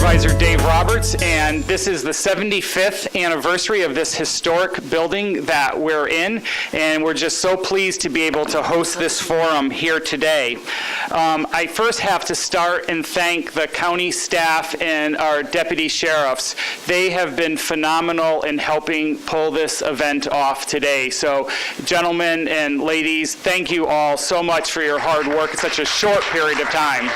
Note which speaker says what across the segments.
Speaker 1: Supervisor Dave Roberts, and this is the 75th anniversary of this historic building that we're in, and we're just so pleased to be able to host this forum here today. I first have to start and thank the county staff and our deputy sheriffs. They have been phenomenal in helping pull this event off today. So, gentlemen and ladies, thank you all so much for your hard work in such a short period of time.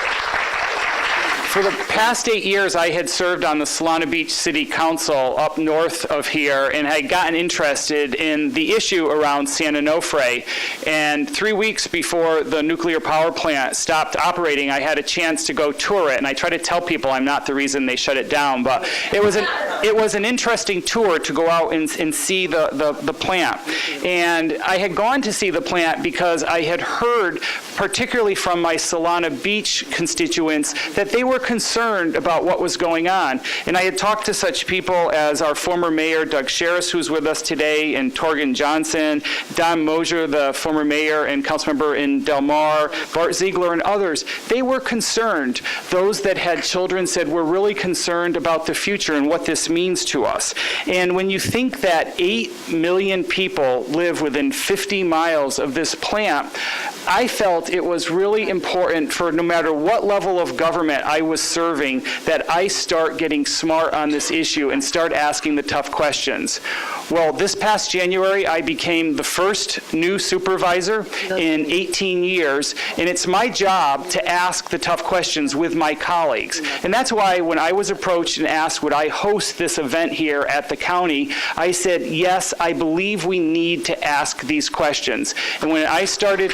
Speaker 1: For the past 8 years, I had served on the Solana Beach City Council up north of here and had gotten interested in the issue around San Onofre. And 3 weeks before the nuclear power plant stopped operating, I had a chance to go tour it. And I try to tell people I'm not the reason they shut it down, but it was an interesting tour to go out and see the plant. And I had gone to see the plant because I had heard, particularly from my Solana Beach constituents, that they were concerned about what was going on. And I had talked to such people as our former mayor, Doug Sherris, who's with us today, and Torgan Johnson, Don Mosier, the former mayor and council member in Del Mar, Bart Ziegler, and others. They were concerned. Those that had children said, we're really concerned about the future and what this means to us. And when you think that 8 million people live within 50 miles of this plant, I felt it was really important for no matter what level of government I was serving that I start getting smart on this issue and start asking the tough questions. Well, this past January, I became the first new supervisor in 18 years, and it's my job to ask the tough questions with my colleagues. And that's why when I was approached and asked, would I host this event here at the county, I said, yes, I believe we need to ask these questions. And when I started...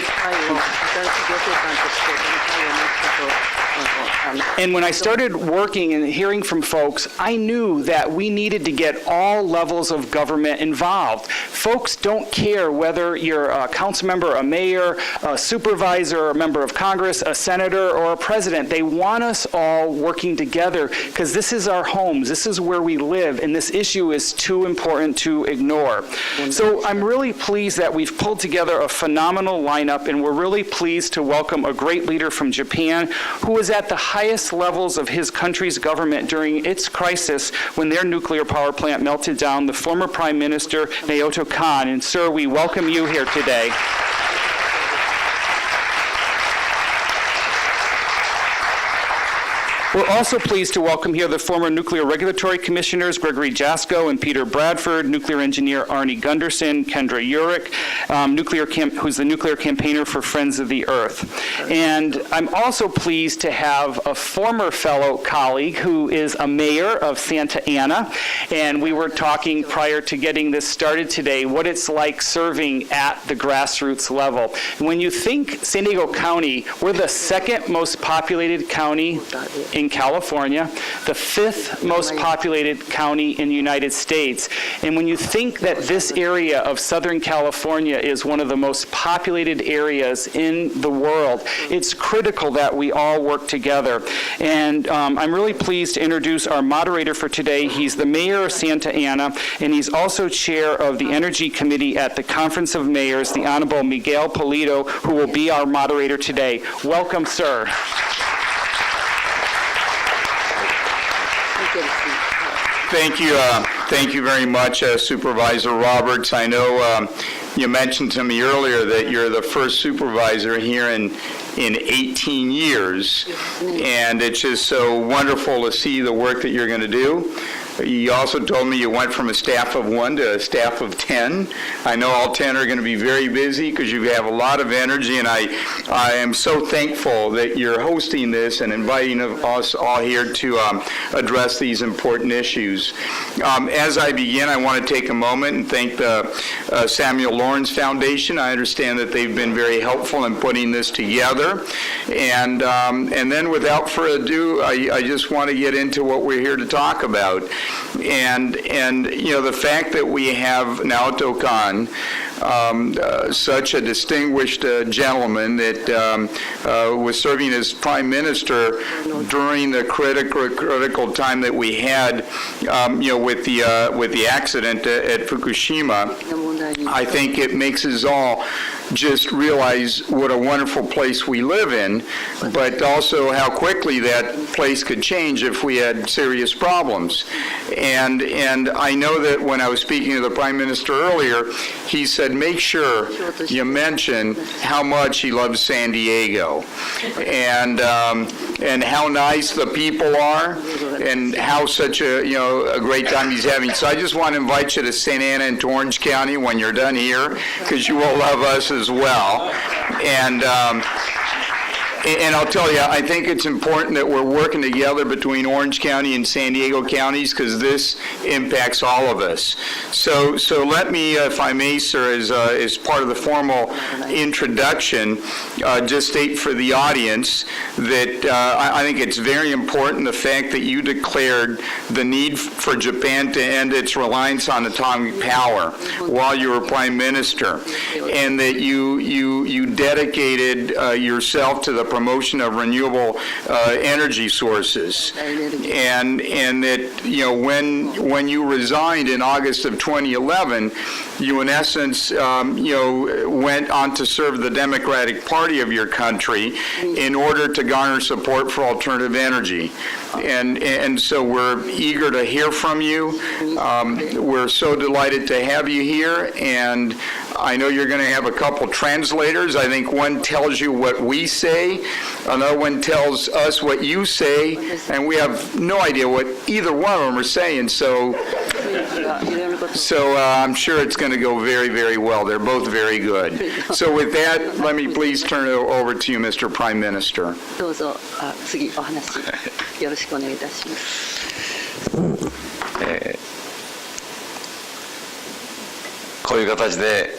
Speaker 1: And when I started working and hearing from folks, I knew that we needed to get all levels of government involved. Folks don't care whether you're a council member, a mayor, a supervisor, a member of Congress, a senator, or a president. They want us all working together because this is our homes, this is where we live, and this issue is too important to ignore. So I'm really pleased that we've pulled together a phenomenal lineup, and we're really pleased to welcome a great leader from Japan who was at the highest levels of his country's government during its crisis when their nuclear power plant melted down, the former Prime Minister Naoto. And sir, we welcome you here today. We're also pleased to welcome here the former Nuclear Regulatory Commissioners, Gregory Jasko and Peter Bradford, nuclear engineer Arnie Gunderson, Kendra Urich, who's the nuclear campaigner for Friends of the Earth. And I'm also pleased to have a former fellow colleague who is a mayor of Santa Ana, and we were talking prior to getting this started today what it's like serving at the grassroots level. When you think San Diego County, we're the second most populated county in California, the 5th most populated county in the United States. And when you think that this area of Southern California is one of the most populated areas in the world, it's critical that we all work together. And I'm really pleased to introduce our moderator for today. He's the mayor of Santa Ana, and he's also chair of the Energy Committee at the Conference of Mayors, the Honorable Miguel Polito, who will be our moderator today. Welcome, sir.
Speaker 2: Thank you very much, Supervisor Roberts. I know you mentioned to me earlier that you're the first supervisor here in 18 years, and it's just so wonderful to see the work that you're going to do. You also told me you went from a staff of 1 to a staff of 10. I know all 10 are going to be very busy because you have a lot of energy, and I am so thankful that you're hosting this and inviting us all here to address these important issues. As I begin, I want to take a moment and thank the Samuel Lawrence Foundation. I understand that they've been very helpful in putting this together. And then without further ado, I just want to get into what we're here to talk about. And you know, the fact that we have Naoto Kan, such a distinguished gentleman that was serving as Prime Minister during the critical time that we had, you know, with the accident at Fukushima. I think it makes us all just realize what a wonderful place we live in, but also how quickly that place could change if we had serious problems. And I know that when I was speaking to the Prime Minister earlier, he said, make sure you mention how much he loves San Diego and how nice the people are and how such a great time he's having. So I just want to invite you to Santa Ana and to Orange County when you're done here, because you will love us as well. And I'll tell you, I think it's important that we're working together between Orange County and San Diego counties, because this impacts all of us. So let me, if I may, sir, as part of the formal introduction, just state for the audience that I think it's very important the fact that you declared the need for Japan to end its reliance on atomic power while you were Prime Minister, and that you dedicated yourself to the promotion of renewable energy sources, and that when you resigned in August of 2011, you in essence went on to serve the Democratic Party of your country in order to garner support for alternative energy, and so we're eager to hear from you. We're so delighted to have you here, and I know you're going to have a couple translators. I think one tells you what we say, another one tells us what you say, and we have no idea what either one of them are saying. So I'm sure it's going to go very, very well. They're both very good. So with that, let me please turn it over to you, Mr. Prime Minister.
Speaker 3: どうぞ次お話よろしくお願いいたします。
Speaker 4: こういう形で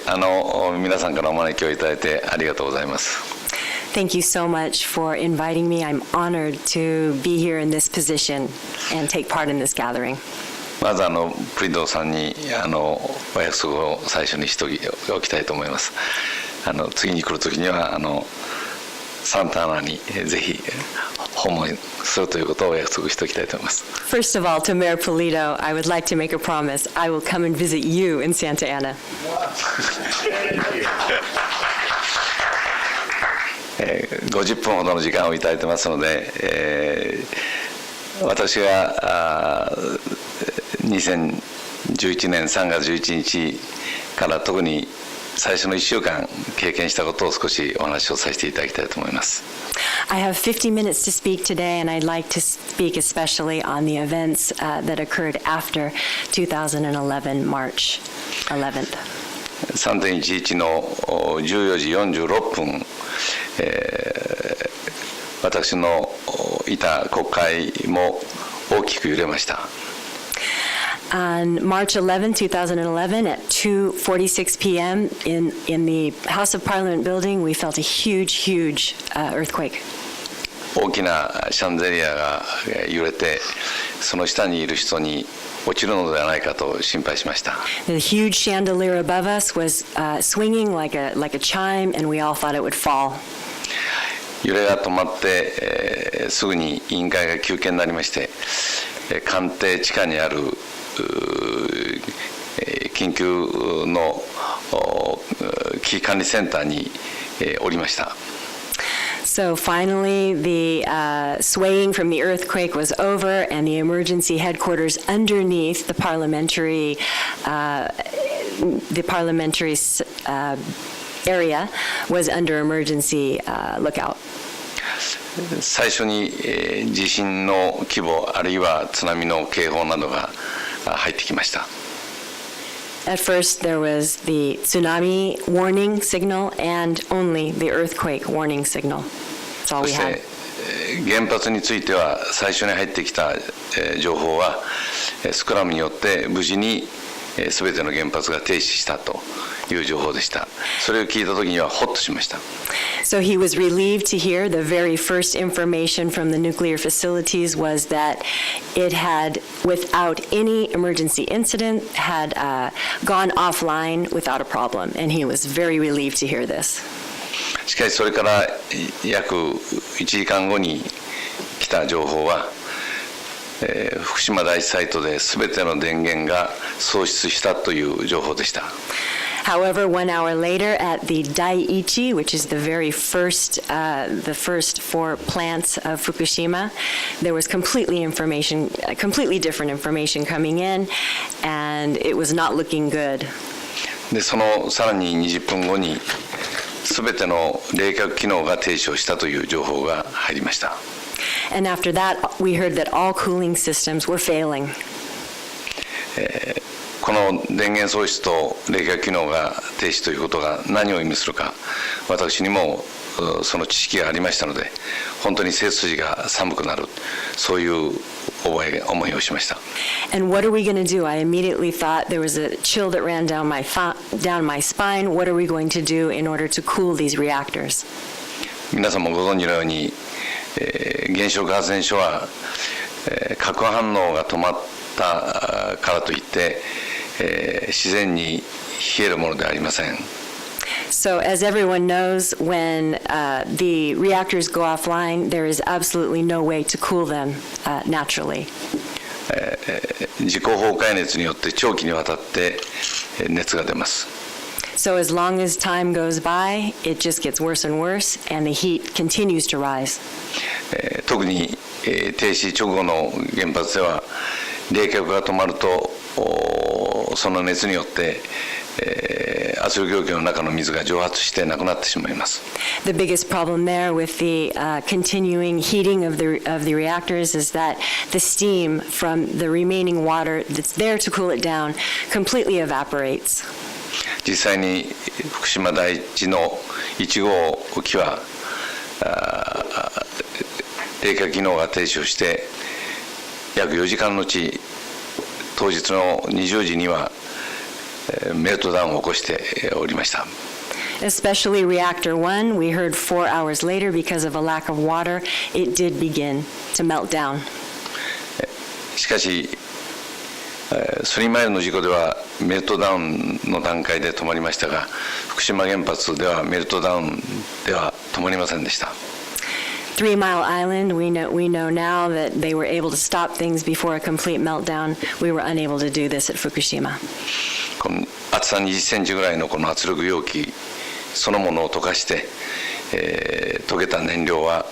Speaker 4: 皆さんからお招きをいただいてありがとうございます。
Speaker 5: Thank you so much for inviting me. I'm honored to be here in this position and take part in this gathering.
Speaker 4: まずプリドさんにお約束を最初にしておきたいと思います。次に来るときにはサンタアナにぜひ訪問するということをお約束しておきたいと思います。
Speaker 5: First of all, to Mayor Polito, I would like to make a promise. I will come and visit you in Santa Ana.
Speaker 4: 50分ほどの時間をいただいてますので、私が2011年3月11日から特に最初の1週間経験したことを少しお話をさせていただきたいと思います。
Speaker 5: I have 50 minutes to speak today, and I'd like to speak especially on the events that occurred after 2011, March 11th.
Speaker 4: 3.11 の14時46分、私のいた国会も大きく揺れました。
Speaker 5: On March 11, 2011, at 2:46 p.m. in the House of Parliament building, we felt a huge earthquake.
Speaker 4: 大きなシャンデリアが揺れて、その下にいる人に落ちるのではないかと心配しました。
Speaker 5: The huge chandelier above us was swinging like a chime, and we all thought it would fall.
Speaker 4: 揺れが止まって、すぐに委員会が休憩になりまして、官邸地下にある緊急の危機管理センターにおりました。
Speaker 5: So finally, the swaying from the earthquake was over, and the emergency headquarters underneath the parliamentary area was under emergency lookout.
Speaker 4: 最初に地震の規模あるいは津波の警報などが入ってきました。
Speaker 5: At first, there was the tsunami warning signal and only the earthquake warning signal. That's all we had.
Speaker 4: 原発については最初に入ってきた情報はスクラムによって無事に全ての原発が停止したという情報でした。それを聞いた時にはホッとしました。
Speaker 5: So he was relieved to hear the very first information from the nuclear facilities was that it had, without any emergency incident, had gone offline without a problem, and he was very relieved to hear this.
Speaker 4: しかしそれから約1時間後に来た情報は、福島第一サイトで全ての電源が喪失したという情報でした。
Speaker 5: However, 1 hour later at the Daiichi, which is the first 4 plants of Fukushima, there was completely different information coming in, and it was not looking good.
Speaker 4: でそのさらに20分後に全ての冷却機能が停止をしたという情報が入りました。
Speaker 5: And after that, we heard that all cooling systems were failing.
Speaker 4: この電源喪失と冷却機能が停止ということが何を意味するか、私にもその知識がありましたので、本当に背筋が寒くなる、そういう思いをしました。
Speaker 5: And what are we going to do? I immediately thought there was a chill that ran down my spine. What are we going to do in order to cool these reactors?
Speaker 4: 皆さんもご存知のように、原子力発電所は、核反応が止まったからといって、自然に冷えるものではありません。
Speaker 5: So as everyone knows, when the reactors go offline, there is absolutely no way to cool them naturally.
Speaker 4: 自己崩壊熱によって長期にわたって熱が出ます。
Speaker 5: So as long as time goes by, it just gets worse and worse, and the heat continues to rise.
Speaker 4: 特に停止直後の原発では冷却が止まるとその熱によって圧力容器の中の水が蒸発してなくなってしまいます。
Speaker 5: The biggest problem there with the continuing heating of the reactors is that the steam from the remaining water that's there to cool it down completely evaporates.
Speaker 4: 実際に福島第一の1号機は冷却機能が停止をして約4時間のうち当日の20時にはメルトダウンを起こしておりました。
Speaker 5: Especially reactor 1, we heard 4 hours later because of a lack of water, it did begin to melt down.
Speaker 4: しかし3マイルの事故ではメルトダウンの段階で止まりましたが、福島原発ではメルトダウンでは止まりませんでした。
Speaker 5: 3 Mile Island, we know now that they were able to stop things before a complete meltdown. We were unable to do this at Fukushima.
Speaker 4: この厚さ20センチぐらいのこの圧力容器そのものを溶かして、溶けた燃料は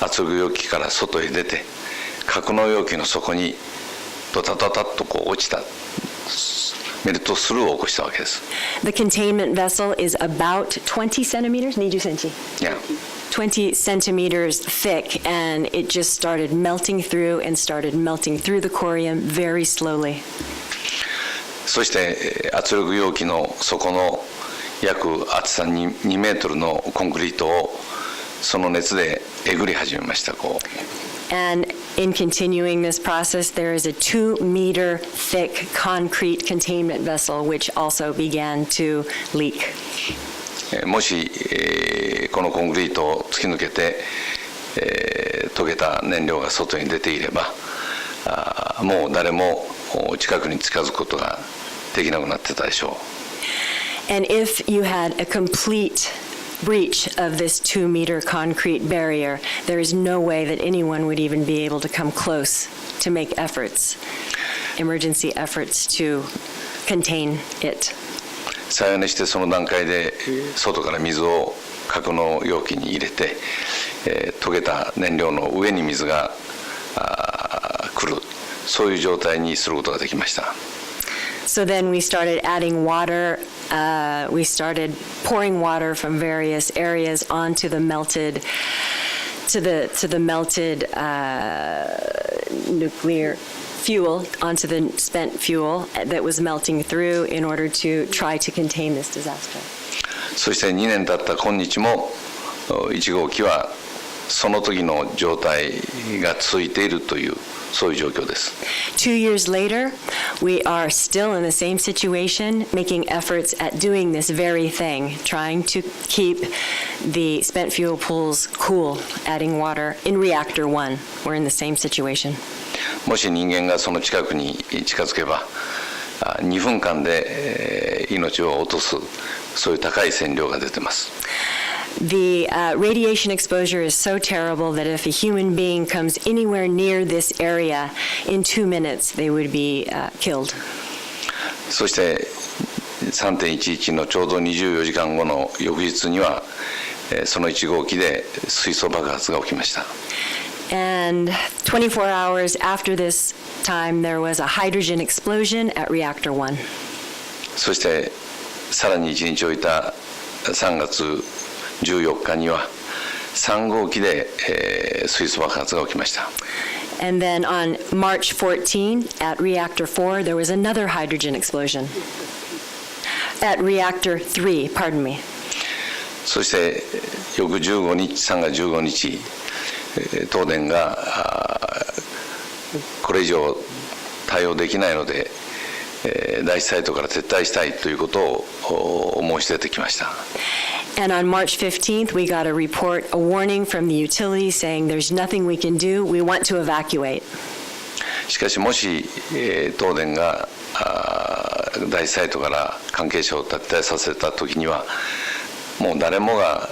Speaker 4: 圧力容器から外へ出て格納容器の底にドタドタっとこう落ちたメルトスルーを起こしたわけです。
Speaker 5: The containment vessel is about 20 centimeters, 20センチ。
Speaker 4: Yeah.
Speaker 5: 20 centimeters thick, and it just started melting through the corium very slowly.
Speaker 4: そして圧力容器の底の約厚さ2メートルのコンクリートをその熱でえぐり始めました。
Speaker 5: And in continuing this process, there is a 2-meter thick concrete containment vessel which also began to leak.
Speaker 4: もし、このコンクリートを突き抜けて、溶けた燃料が外に出ていればもう誰も近くに近づくことができなくなってたでしょう。
Speaker 5: And if you had a complete breach of this 2-meter concrete barrier, there is no way that anyone would even be able to come close to make emergency efforts to contain it.
Speaker 4: 幸いにしてその段階で外から水を格納容器に入れて、溶けた燃料の上に水が来る、そういう状態にすることができました。
Speaker 5: So then we started adding water. We started pouring water from various areas onto the melted nuclear fuel, onto the spent fuel that was melting through in order to try to contain this disaster.
Speaker 4: そして2年経った今日も1号機はその時の状態が続いているというそういう状況です。
Speaker 5: 2 years later, we are still in the same situation, making efforts at doing this very thing, trying to keep the spent fuel pools cool, adding water in reactor 1. We're in the same situation.
Speaker 4: もし人間がその近くに近づけば2分間で命を落とすそういう高い線量が出てます。
Speaker 5: The radiation exposure is so terrible that if a human being comes anywhere near this area, in 2 minutes they would be killed.
Speaker 4: そして3.11 のちょうど24時間後の翌日には、その1号機で水素爆発が起きました。
Speaker 5: And 24 hours after this time, there was a hydrogen explosion at Reactor 1.
Speaker 4: そしてさらに1日置いた3月14日には3号機で、水素爆発が起きました。
Speaker 5: And then on March 14, at Reactor 4, there was another hydrogen explosion. At Reactor 3, pardon me.
Speaker 4: そして翌15日、3月15日、東電がこれ以上対応できないので、第一サイトから撤退したいということを申し出てきました。
Speaker 5: And on March 15th, we got a report, a warning from the utility saying there's nothing we can do. We want to evacuate.
Speaker 4: しかしもし、東電が第一サイトから関係者を撤退させたときには、もう誰もが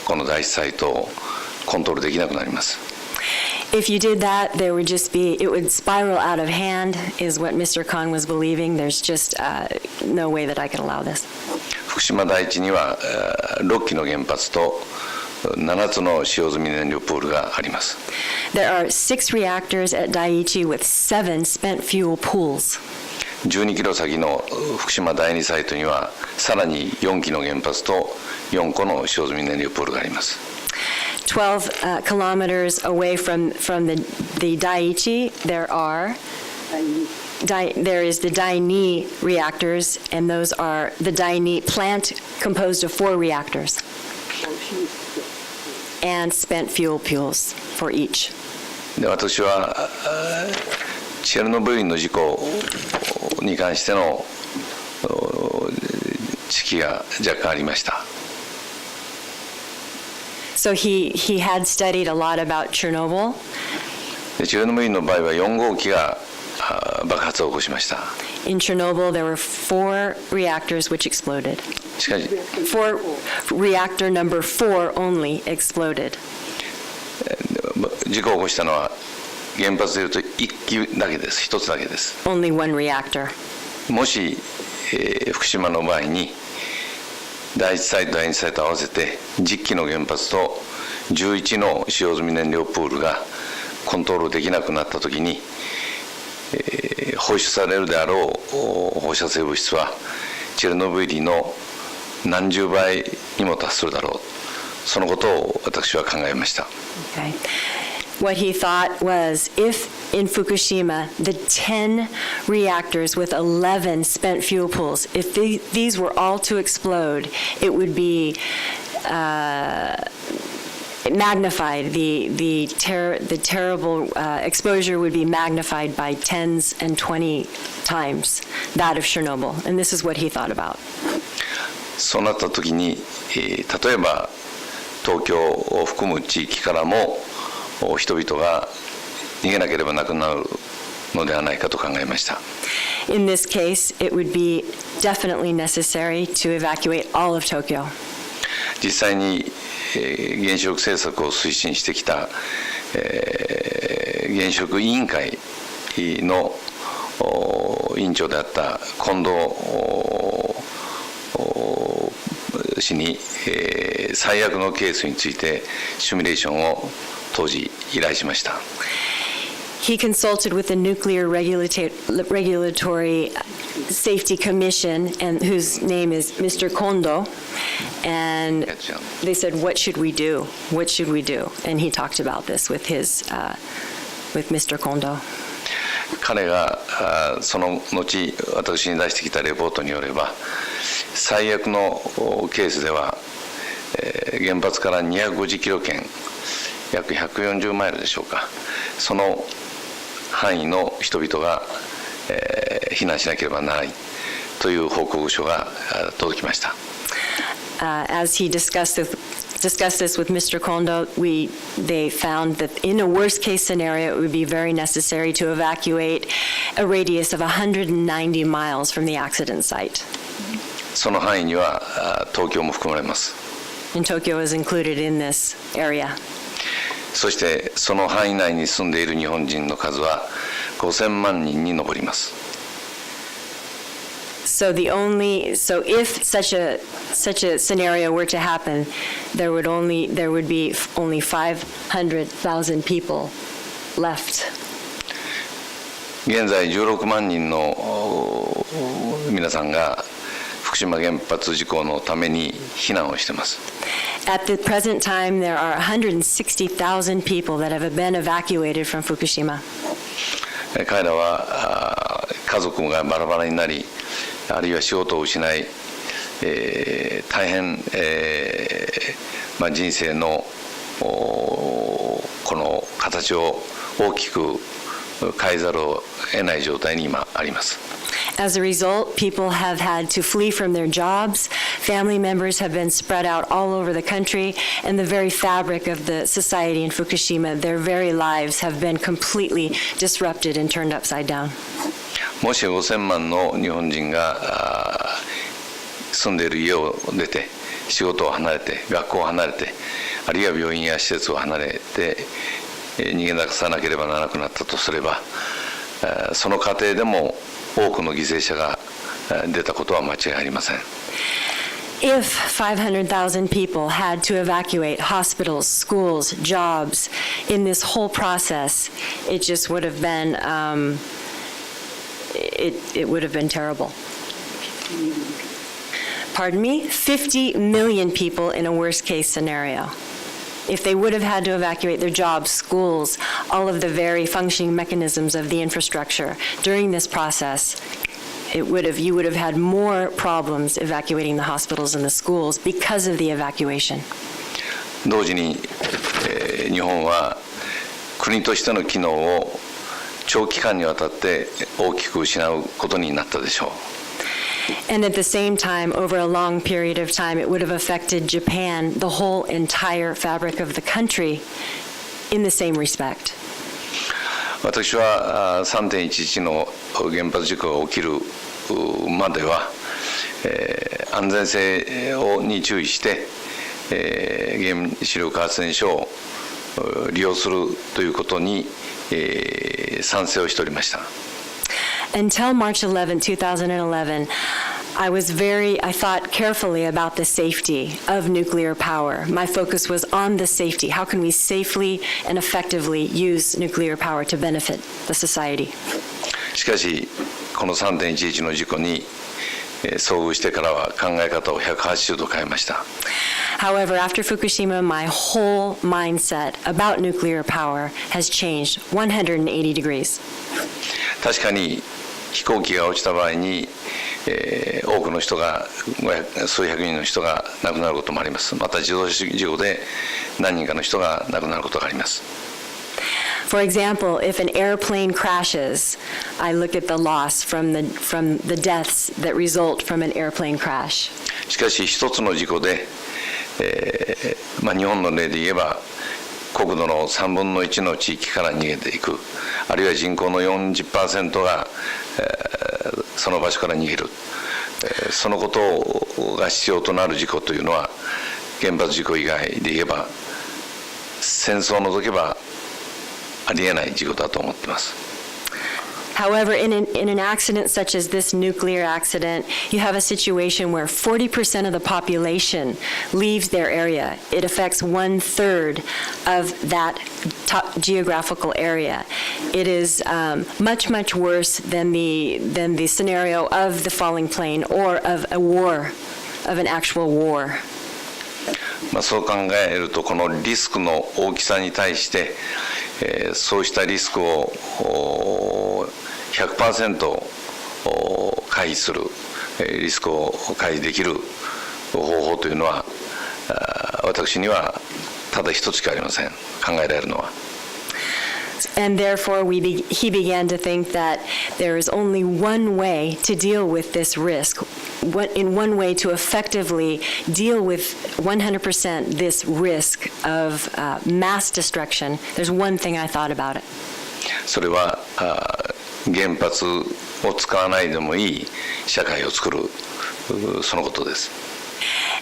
Speaker 4: この第一サイトをコントロールできなくなります。
Speaker 5: If you did that, there would just be, it would spiral out of hand, is what Mr. Khan was believing. There's just no way that I could allow this.
Speaker 4: 福島第一には6基の原発と7つの使用済み燃料プールがあります。
Speaker 5: There are 6 reactors at Daiichi with 7 spent fuel pools.
Speaker 4: 12キロ先の福島第2サイトにはさらに4基の原発と4個の使用済み燃料プールがあります。
Speaker 5: 12 kilometers away from the Daiichi, there is the Daini reactors, and those are the Daini plant composed of 4 reactors and spent fuel pools for each.
Speaker 4: で、私はチェルノブイリの事故に関しての知識が若干ありました。
Speaker 5: So he had studied a lot about Chernobyl.
Speaker 4: でチェルノブイリの場合は4号機が爆発を起こしました。
Speaker 5: In Chernobyl, there were 4 reactors which exploded.
Speaker 4: しかし、
Speaker 5: Reactor number 4 only exploded.
Speaker 4: 事故を起こしたのは原発でいうと1基だけです。1つだけです。
Speaker 5: Only 1 reactor.
Speaker 4: もし、福島の場合に第1サイト、第2サイト合わせて10基の原発と11の使用済み燃料プールがコントロールできなくなったときに、放出されるであろう放射性物質はチェルノブイリの何十倍にも達するだろう。そのことを私は考えました。
Speaker 5: Okay. What he thought was if in Fukushima, the 10 reactors with 11 spent fuel pools, if these were all to explode, it would be magnified. The terrible exposure would be magnified by 10s and 20 times that of Chernobyl. And this is what he thought about.
Speaker 4: そうなったときに、例えば東京を含む地域からも人々が逃げなければなくなるのではないかと考えました。
Speaker 5: In this case, it would be definitely necessary to evacuate all of Tokyo.
Speaker 4: 実際に、原子力政策を推進してきた、原子力委員会の委員長であった近藤氏に、最悪のケースについてシミュレーションを当時依頼しました。
Speaker 5: He consulted with the Nuclear Regulatory Safety Commission, and whose name is Mr. Kondo, and they said, "What should we do? What should we do?" And he talked about this with Mr. Kondo.
Speaker 4: 彼がその後私に出してきたレポートによれば、最悪のケースでは、原発から250キロ圏、約140マイルでしょうか、その範囲の人々が、避難しなければならないという報告書が届きました。
Speaker 5: As he discussed this with Mr. Kondo, they found that in a worst-case scenario, it would be very necessary to evacuate a radius of 190 miles from the accident site.
Speaker 4: その範囲には東京も含まれます。
Speaker 5: And Tokyo is included in this area.
Speaker 4: そしてその範囲内に住んでいる日本人の数は5000万人に上ります。
Speaker 5: So if such a scenario were to happen, there would be only 500,000 people left.
Speaker 4: 現在16万人の皆さんが福島原発事故のために避難をしています。
Speaker 5: At the present time, there are 160,000 people that have been evacuated from Fukushima.
Speaker 4: 彼らは家族がバラバラになり、あるいは仕事を失い、大変、人生のこの形を大きく変えざるを得ない状態に今あります。
Speaker 5: As a result, people have had to flee from their jobs, family members have been spread out all over the country, and the very fabric of the society in Fukushima, their very lives have been completely disrupted and turned upside down.
Speaker 4: もし5000万の日本人が住んでいる家を出て、仕事を離れて、学校を離れて、あるいは病院や施設を離れて逃げ出さなければならなくなったとすれば、その過程でも多くの犠牲者が出たことは間違いありません。
Speaker 5: If 500,000 people had to evacuate hospitals, schools, jobs in this whole process, it just would have been, it would have been terrible. Pardon me? 50 million people in a worst-case scenario. If they would have had to evacuate their jobs, schools, all of the very functioning mechanisms of the infrastructure during this process, you would have had more problems evacuating the hospitals and the schools because of the evacuation.
Speaker 4: 同時に、日本は国としての機能を長期間にわたって大きく失うことになったでしょう。
Speaker 5: And at the same time, over a long period of time, it would have affected Japan, the whole entire fabric of the country, in the same respect.
Speaker 4: 私は3.11 の原発事故が起きるまでは、安全性に注意して、原子力発電所を利用するということに、賛成をしておりました。
Speaker 5: Until March 11, 2011, I thought carefully about the safety of nuclear power. My focus was on the safety. How can we safely and effectively use nuclear power to benefit the society?
Speaker 4: しかし、この 3.11 の事故に遭遇してからは考え方を180度変えました。
Speaker 5: However, after Fukushima, my whole mindset about nuclear power has changed 180 degrees.
Speaker 4: 確かに飛行機が落ちた場合に、多くの人が数百人の人が亡くなることもあります。また自動車事故で何人かの人が亡くなることがあります。
Speaker 5: For example, if an airplane crashes, I look at the loss from the deaths that result from an airplane crash.
Speaker 4: しかし一つの事故で、日本の例で言えば国土の3分の1の地域から逃げていく、あるいは人口の 40% が、その場所から逃げる、そのことが必要となる事故というのは原発事故以外で言えば戦争を除けばありえない事故だと思っています。
Speaker 5: However, in an accident such as this nuclear accident, you have a situation where 40% of the population leaves their area. It affects 1/3 of that geographical area. It is much, much worse than the scenario of the falling plane or of a war, of an actual war.
Speaker 4: そう考えるとこのリスクの大きさに対して、そうしたリスクを100% 回避する、リスクを回避できる方法というのは私にはただ一つしかありません。考えられるのは。
Speaker 5: And therefore, he began to think that there is only one way to deal with this risk, in one way to effectively deal with 100% this risk of mass destruction. There's one thing I thought about it.
Speaker 4: それは原発を使わないでもいい社会を作る、そのことです。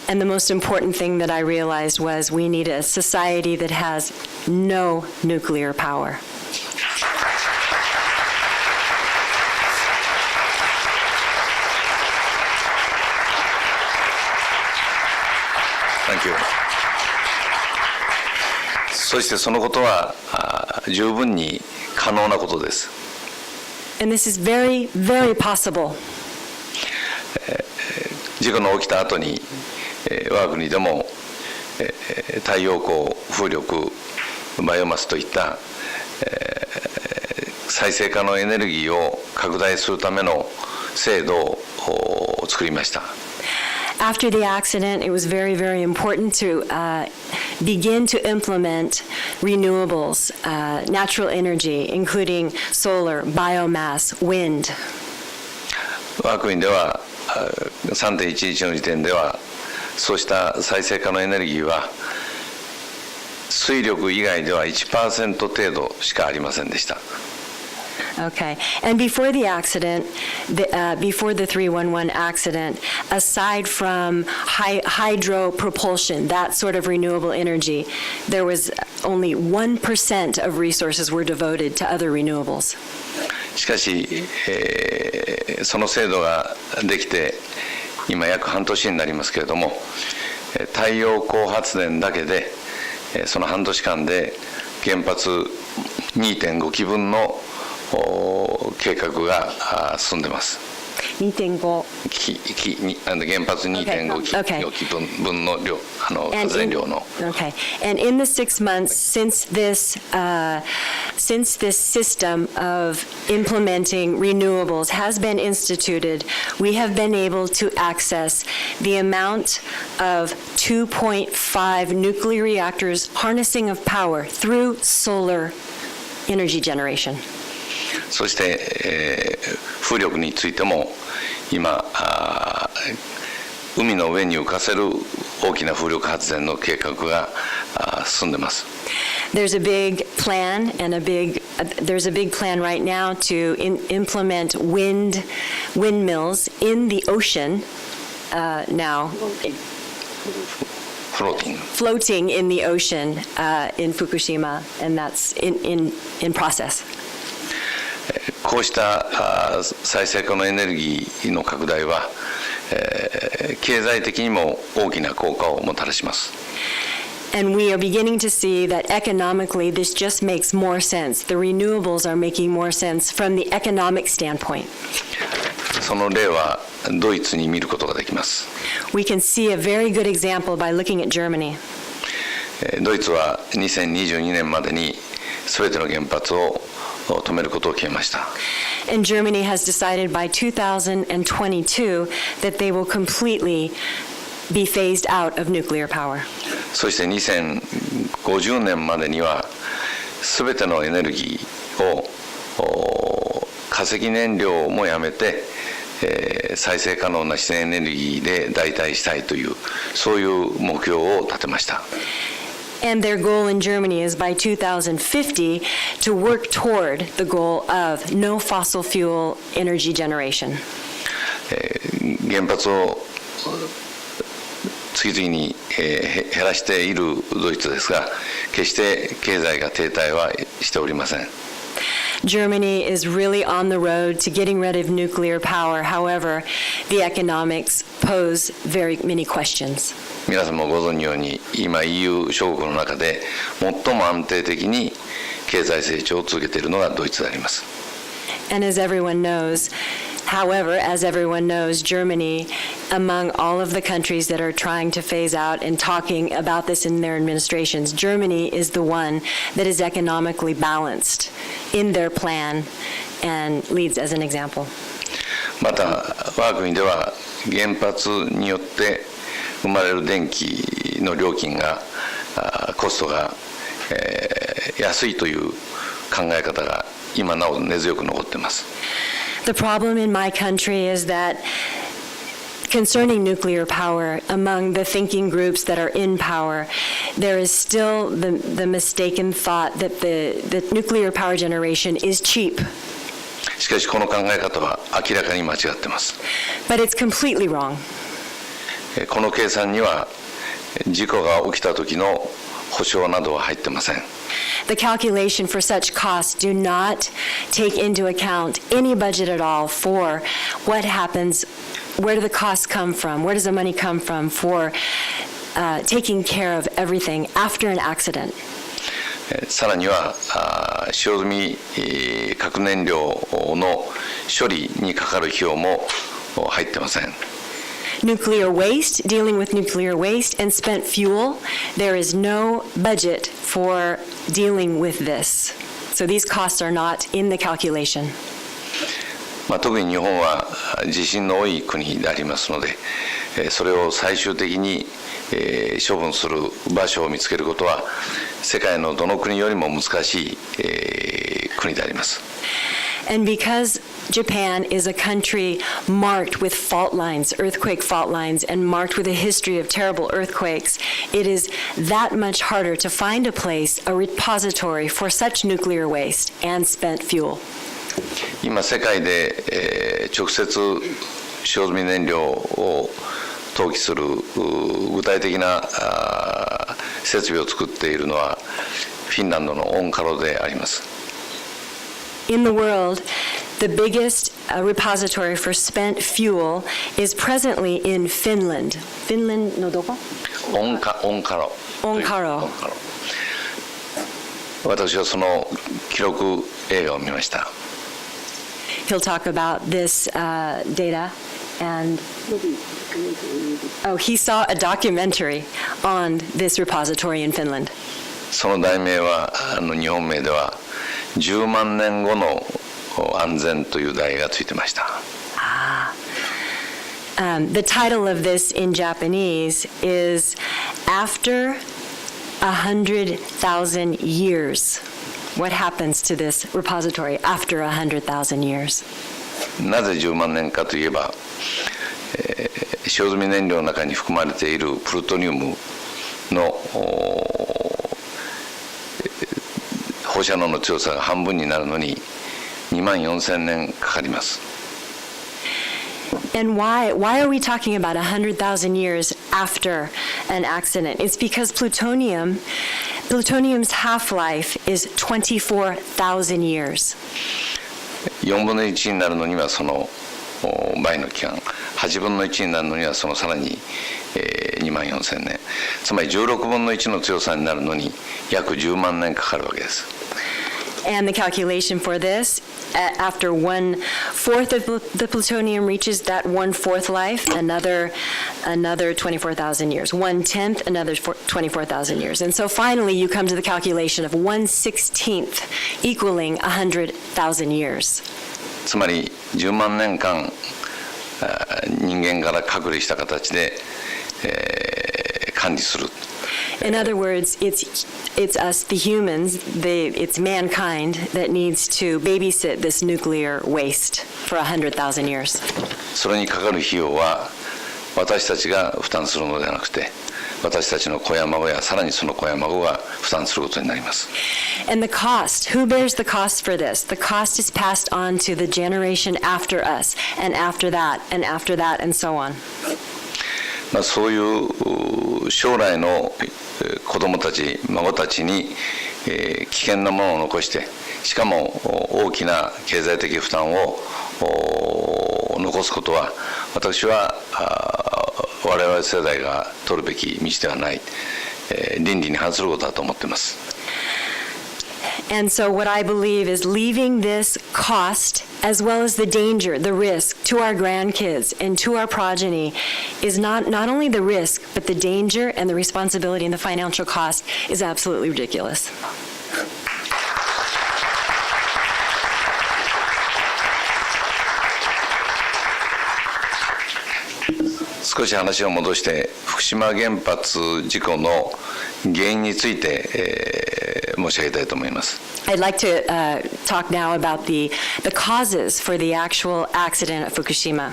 Speaker 5: And the most important thing that I realized was we need a society that has no nuclear power.
Speaker 4: そしてそのことは十分に可能なことです。
Speaker 5: And this is very, very possible.
Speaker 4: 事故の起きた後に、我が国でも、太陽光、風力、バイオマスといった、再生可能エネルギーを拡大するための制度を作りました。
Speaker 5: After the accident, it was very, very important to begin to implement renewables, natural energy, including solar, biomass, wind.
Speaker 4: 我が国では 3.11 の時点ではそうした再生可能エネルギーは水力以外では 1% 程度しかありませんでした。
Speaker 5: Okay. And before the accident, before the 311 accident, aside from hydro propulsion, that sort of renewable energy, there was only 1% of resources were devoted to other renewables.
Speaker 4: しかし、その制度ができて今約半年になりますけれども、太陽光発電だけでその半年間で原発 2.5 基分の計画が進んでます。
Speaker 5: 2.5.
Speaker 4: 原発 2.5 基分の量、発電量の。
Speaker 5: Okay. And in the 6 months since this system of implementing renewables has been instituted, we have been able to access the amount of 2.5 nuclear reactors harnessing of power through solar energy generation.
Speaker 4: そして、風力についても今海の上に浮かせる大きな風力発電の計画が進んでます。
Speaker 5: There's a big plan and there's a big plan right now to implement windmills in the ocean now. Floating in the ocean in Fukushima, and that's in process.
Speaker 4: こうした再生可能エネルギーの拡大は、経済的にも大きな効果をもたらします。
Speaker 5: And we are beginning to see that economically this just makes more sense. The renewables are making more sense from the economic standpoint.
Speaker 4: その例はドイツに見ることができます。
Speaker 5: We can see a very good example by looking at Germany.
Speaker 4: ドイツは2022年までに全ての原発を止めることを決めました。
Speaker 5: And Germany has decided by 2022 that they will completely be phased out of nuclear power.
Speaker 4: そして2050年までには全てのエネルギーを化石燃料もやめて、再生可能な自然エネルギーで代替したいというそういう目標を立てました。
Speaker 5: And their goal in Germany is by 2050 to work toward the goal of no fossil fuel energy generation.
Speaker 4: 原発を次々に減らしているドイツですが、決して経済が停滞はしておりません。
Speaker 5: Germany is really on the road to getting rid of nuclear power. However, the economics pose very many questions.
Speaker 4: 皆さんもご存じのように今 EU 諸国の中で最も安定的に経済成長を続けているのがドイツであります。
Speaker 5: And as everyone knows, however, as everyone knows, Germany, among all of the countries that are trying to phase out and talking about this in their administrations, Germany is the one that is economically balanced in their plan and leads as an example.
Speaker 4: また我が国では原発によって生まれる電気の料金がコストが安いという考え方が今なお根強く残っています。
Speaker 5: The problem in my country is that concerning nuclear power, among the thinking groups that are in power, there is still the mistaken thought that the nuclear power generation is cheap.
Speaker 4: しかしこの考え方は明らかに間違っています。
Speaker 5: But it's completely wrong.
Speaker 4: この計算には事故が起きた時の保証などは入っていません。
Speaker 5: The calculation for such costs do not take into account any budget at all for what happens, where do the costs come from, where does the money come from for taking care of everything after an accident.
Speaker 4: さらには使用済み核燃料の処理にかかる費用も入ってません。
Speaker 5: Nuclear waste, dealing with nuclear waste and spent fuel, there is no budget for dealing with this. So these costs are not in the calculation.
Speaker 4: 特に日本は地震の多い国でありますので、それを最終的に処分する場所を見つけることは世界のどの国よりも難しい国であります。
Speaker 5: And because Japan is a country marked with fault lines, earthquake fault lines, and marked with a history of terrible earthquakes, it is that much harder to find a place, a repository for such nuclear waste and spent fuel.
Speaker 4: 今世界で直接使用済み燃料を投棄する具体的な設備を作っているのはフィンランドのオンカロであります。
Speaker 5: In the world, the biggest repository for spent fuel is presently in Finland. Finland のどこ？
Speaker 4: オンカロ。
Speaker 5: オンカロ。
Speaker 4: 私はその記録映画を見ました。
Speaker 5: He'll talk about this data and he saw a documentary on this repository in Finland.
Speaker 4: その題名は日本名では10万年後の安全という題がついてました。
Speaker 5: The title of this in Japanese is After 100,000 Years. What happens to this repository after 100,000 years?
Speaker 4: なぜ10万年かといえば、使用済み燃料の中に含まれているプルトニウムの放射能の強さが半分になるのに24,000年かかります。
Speaker 5: And why are we talking about 100,000 years after an accident? It's because plutonium's half-life is 24,000 years.
Speaker 4: 4分の1になるのにはその倍の期間、8分の1になるのにはそのさらに24,000年、つまり16分の1の強さになるのに約10万年かかるわけです。
Speaker 5: And the calculation for this, after 1/4 of the plutonium reaches that 1/4 life, another 24,000 years. 1/10, another 24,000 years. And so finally you come to the calculation of 1/16 equaling 100,000 years.
Speaker 4: つまり10万年間人間から隔離した形で、管理する。
Speaker 5: In other words, it's us, the humans, it's mankind that needs to babysit this nuclear waste for 100,000 years.
Speaker 4: それにかかる費用は私たちが負担するのではなくて、私たちの子や孫やさらにその子や孫が負担することになります。
Speaker 5: And the cost, who bears the cost for this? The cost is passed on to the generation after us, and after that, and after that, and so on.
Speaker 4: そういう将来の子どもたち、孫たちに危険なものを残して、しかも大きな経済的負担を残すことは、私は我々世代が取るべき道ではない、倫理に反することだと思っています。
Speaker 5: And so what I believe is leaving this cost, as well as the danger, the risk, to our grandkids and to our progeny is not only the risk, but the danger and the responsibility and the financial cost is absolutely ridiculous.
Speaker 4: 少し話を戻して福島原発事故の原因について、申し上げたいと思います。
Speaker 5: I'd like to talk now about the causes for the actual accident at Fukushima.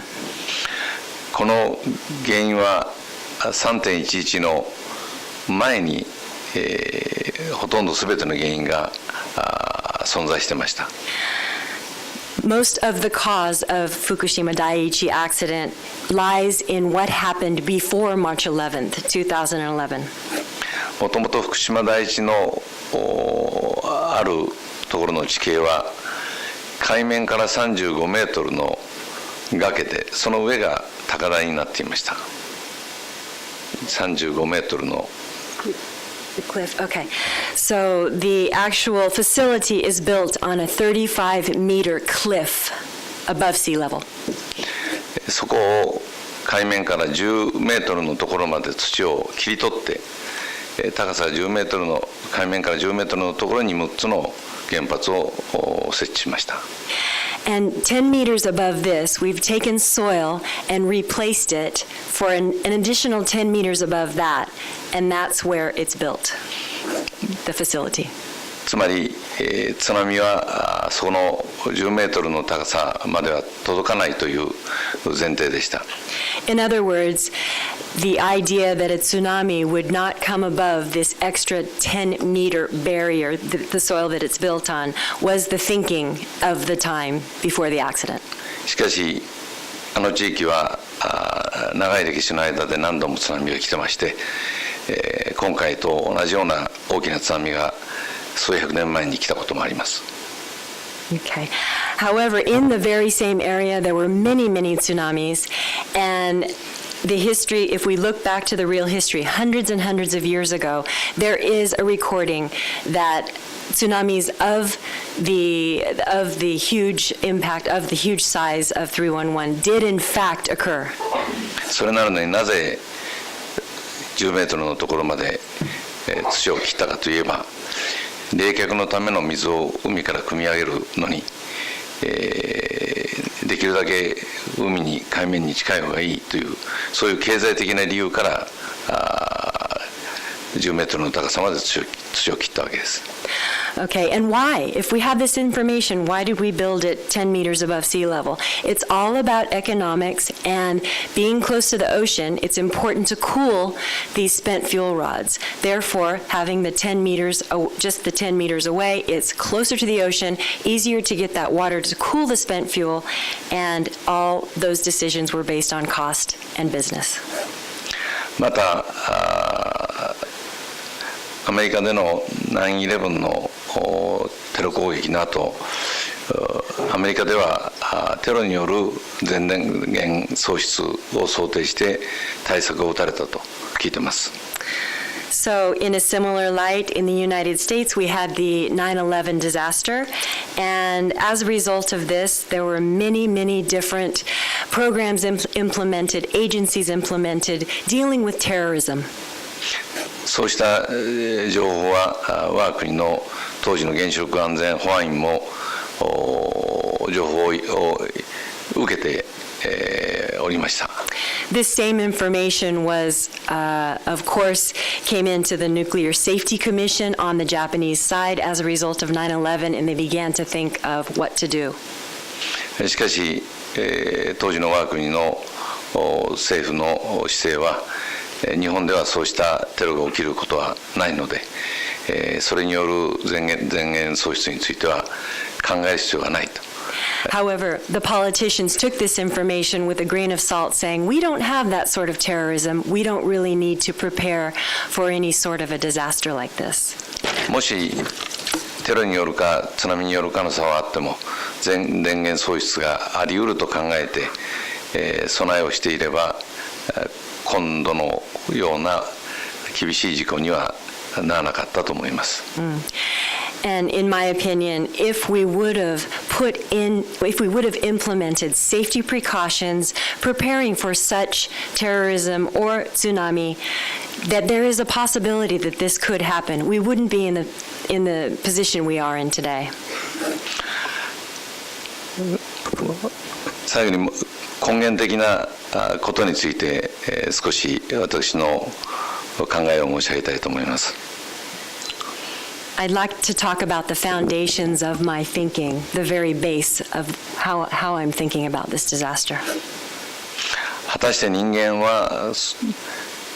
Speaker 4: この原因は 3.11 の前に、ほとんど全ての原因が存在してました。
Speaker 5: Most of the cause of Fukushima Daiichi accident lies in what happened before March 11th, 2011.
Speaker 4: もともと福島第一のあるところの地形は海面から35メートルの崖で、その上が高台になっていました。35メートルの
Speaker 5: The cliff, okay. So the actual facility is built on a 35-meter cliff above sea level.
Speaker 4: そこを海面から10メートルのところまで土を切り取って、高さ10メートルの海面から10メートルのところに6つの原発を設置しました。
Speaker 5: And 10 meters above this, we've taken soil and replaced it for an additional 10 meters above that, and that's where it's built, the facility.
Speaker 4: つまり、津波はその10メートルの高さまでは届かないという前提でした。
Speaker 5: In other words, the idea that a tsunami would not come above this extra 10-meter barrier, the soil that it's built on, was the thinking of the time before the accident.
Speaker 4: しかし、あの地域は長い歴史の間で何度も津波が来てまして、今回と同じような大きな津波が数百年前に来たこともあります。
Speaker 5: Okay. However, in the very same area, there were many, many tsunamis, and the history, if we look back to the real history, hundreds and hundreds of years ago, there is a recording that tsunamis of the huge impact, of the huge size of 311 did in fact occur.
Speaker 4: それなのになぜ10メートルのところまで土を切ったかといえば、冷却のための水を海から汲み上げるのに、できるだけ海面に近い方がいいという、そういう経済的な理由から10メートルの高さまで土を切ったわけです。
Speaker 5: Okay, and why? If we have this information, why did we build it 10 meters above sea level? It's all about economics, and being close to the ocean, it's important to cool these spent fuel rods. Therefore, having the 10 meters, just the 10 meters away, it's closer to the ocean, easier to get that water to cool the spent fuel, and all those decisions were based on cost and business.
Speaker 4: またアメリカでの 9/11 のテロ攻撃の後、アメリカではテロによる全電源喪失を想定して対策を打たれたと聞いています。
Speaker 5: So in a similar light, in the United States, we had the 9/11 disaster, and as a result of this, there were many, many different programs implemented, agencies implemented, dealing with terrorism.
Speaker 4: そうした情報は我が国の当時の原子力安全保安院も情報を受けておりました。
Speaker 5: This same information was, of course, came into the Nuclear Safety Commission on the Japanese side as a result of 9/11, and they began to think of what to do.
Speaker 4: しかし、当時の我が国の政府の姿勢は、日本ではそうしたテロが起きることはないので、それによる全源喪失については考える必要がないと。
Speaker 5: However, the politicians took this information with a grain of salt, saying, we don't have that sort of terrorism. We don't really need to prepare for any sort of a disaster like this.
Speaker 4: もしテロによるか津波による可能性はあっても、全電源喪失があり得ると考えて、備えをしていれば、今度のような厳しい事故にはならなかったと思います。
Speaker 5: And in my opinion, if we would have implemented safety precautions, preparing for such terrorism or tsunami, that there is a possibility that this could happen. We wouldn't be in the position we are in today.
Speaker 4: 最後に根源的なことについて少し私の考えを申し上げたいと思います。
Speaker 5: I'd like to talk about the foundations of my thinking, the very base of how I'm thinking about this disaster.
Speaker 4: 果たして人間は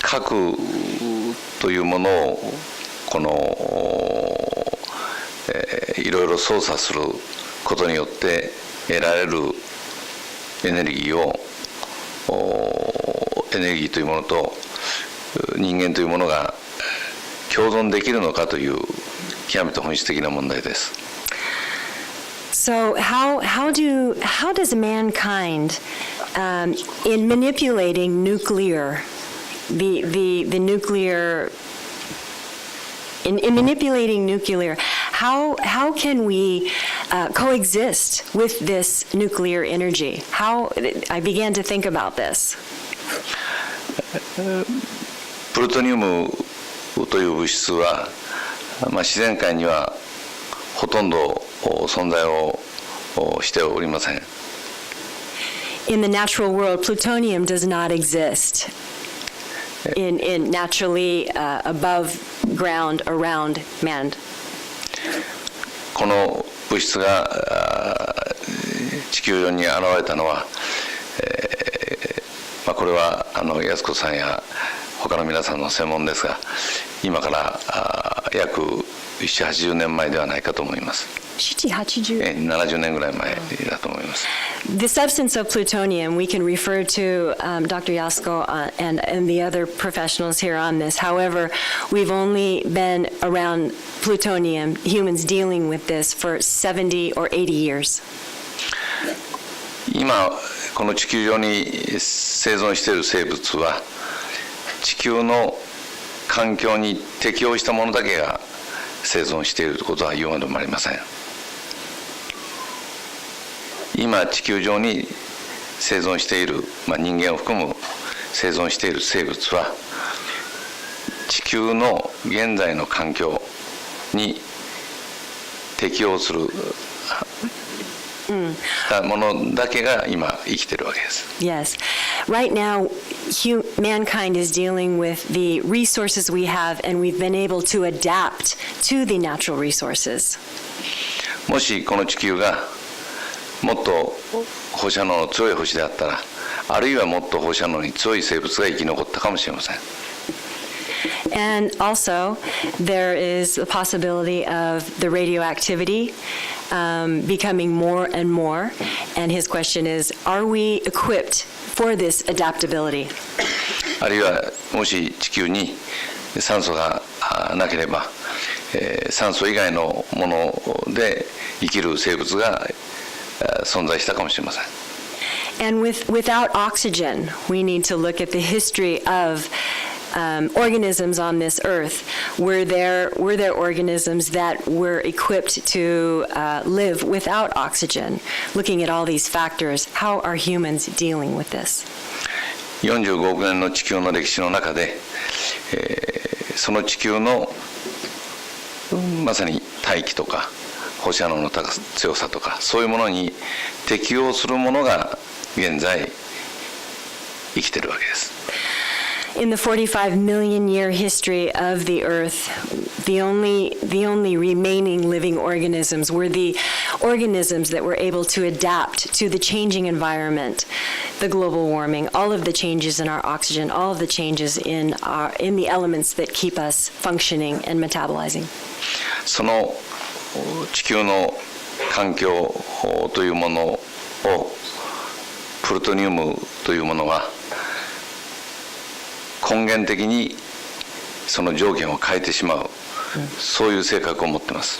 Speaker 4: 核というものをいろいろ操作することによって得られるエネルギーというものと人間というものが共存できるのかという極めて本質的な問題です。
Speaker 5: So how does mankind, in manipulating the nuclear in manipulating nuclear, how can we coexist with this nuclear energy? I began to think about this.
Speaker 4: プルトニウムという物質は、自然界にはほとんど存在をしておりません。
Speaker 5: In the natural world, plutonium does not exist in naturally above ground around man.
Speaker 4: この物質が地球上に現れたのは、これは安子さんや他の皆さんの専門ですが、今から約7、80年前ではないかと思います。70年ぐらい前だと思います。
Speaker 5: The substance of plutonium, we can refer to Dr. Yasko and the other professionals here on this. However, we've only been around plutonium, humans dealing with this for 70 or 80 years.
Speaker 4: 今この地球上に生存している生物は地球の環境に適応したものだけが生存していることは言われもありません。今地球上に生存している、人間を含む生存している生物は地球の現在の環境に適応するものだけが今生きているわけです。
Speaker 5: Yes. Right now, mankind is dealing with the resources we have, and we've been able to adapt to the natural resources.
Speaker 4: もしこの地球がもっと放射能の強い星であったら、あるいはもっと放射能に強い生物が生き残ったかもしれません。
Speaker 5: And also, there is the possibility of the radioactivity becoming more and more. And his question is, are we equipped for this adaptability?
Speaker 4: あるいはもし地球に酸素がなければ、酸素以外のもので生きる生物が存在したかもしれません。
Speaker 5: And without oxygen, we need to look at the history of organisms on this earth. Were there organisms that were equipped to live without oxygen? Looking at all these factors, how are humans dealing with this?
Speaker 4: 45億年の地球の歴史の中で、その地球のまさに大気とか放射能の強さとかそういうものに適応するものが現在生きているわけです。
Speaker 5: In the 45 million year history of the Earth, the only remaining living organisms were the organisms that were able to adapt to the changing environment, the global warming, all of the changes in our oxygen, all of the changes in the elements that keep us functioning and metabolizing.
Speaker 4: その地球の環境というものをプルトニウムというものは根源的にその条件を変えてしまう、そういう性格を持っています。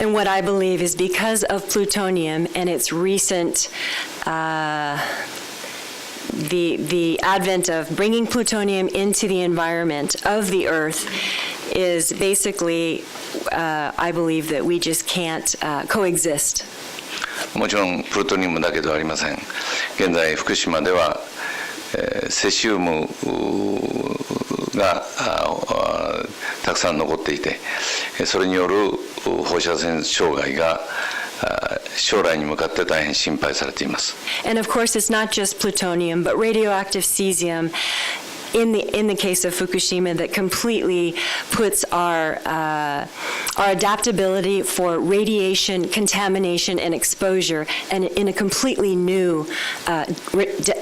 Speaker 5: And what I believe is because of plutonium and its recent the advent of bringing plutonium into the environment of the Earth is basically I believe that we just can't coexist.
Speaker 4: もちろんプルトニウムだけではありません。現在福島ではセシウムがたくさん残っていて、それによる放射線障害が将来に向かって大変心配されています。
Speaker 5: And of course, it's not just plutonium, but radioactive cesium. In the case of Fukushima, that completely puts our adaptability for radiation, contamination, and exposure, and in a completely new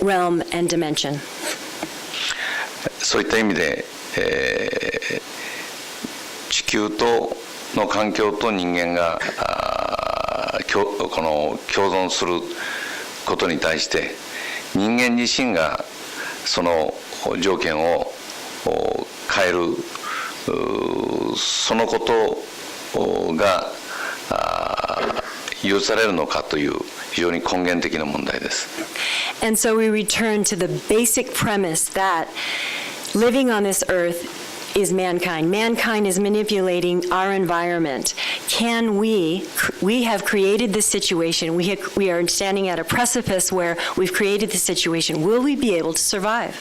Speaker 5: realm and dimension.
Speaker 4: そういった意味で、地球の環境と人間がこの共存することに対して人間自身がその条件を変えるそのことが許されるのかという非常に根源的な問題です。
Speaker 5: And so we return to the basic premise that living on this earth is mankind. Mankind is manipulating our environment. Can we have created this situation. We are standing at a precipice where we've created this situation. Will we be able to survive?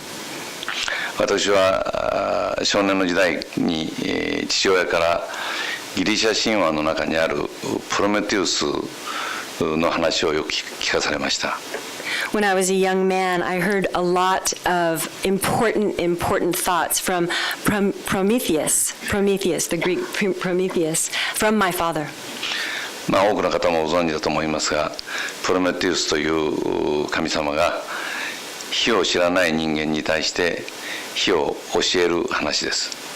Speaker 4: 私は少年の時代に父親からギリシャ神話の中にあるプロメテウスの話をよく聞かされました。
Speaker 5: When I was a young man, I heard a lot of important thoughts from Prometheus, the Greek Prometheus, from my father.
Speaker 4: 多くの方もご存知だと思いますが、プロメテウスという神様が火を知らない人間に対して火を教える話です。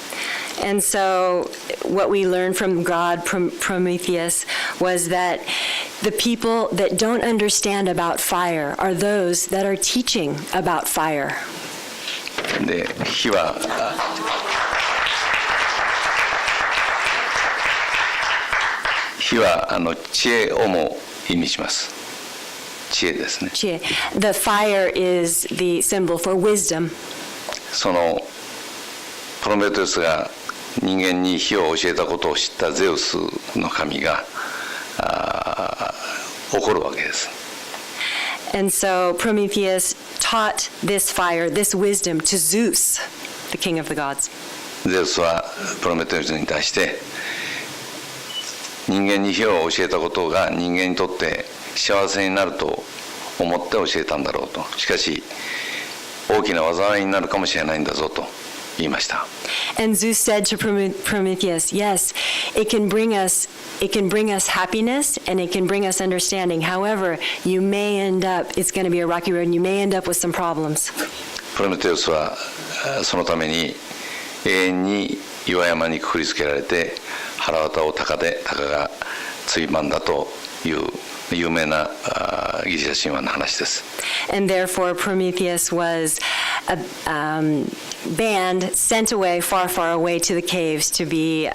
Speaker 5: And so what we learned from God, Prometheus, was that the people that don't understand about fire are those that are teaching about fire.
Speaker 4: で、火は知恵をも意味します。知恵ですね。
Speaker 5: The fire is the symbol for wisdom.
Speaker 4: そのプロメテウスが人間に火を教えたことを知ったゼウスの神が怒るわけです。
Speaker 5: And so Prometheus taught this fire, this wisdom to Zeus, the king of the gods.
Speaker 4: ゼウスはプロメテウスに対して人間に火を教えたことが人間にとって幸せになると思って教えたんだろうと。しかし大きな災いになるかもしれないんだぞと言いました。
Speaker 5: And Zeus said to Prometheus, yes, it can bring us happiness and it can bring us understanding. However, you may end up, it's going to be a rocky road and you may end up with some problems.
Speaker 4: プロメテウスはそのために永遠に岩山にくくりつけられて腹渡を鷹がついばんだという有名なギリシャ神話の話です。
Speaker 5: And therefore Prometheus was banned, sent away, far away to the caves to be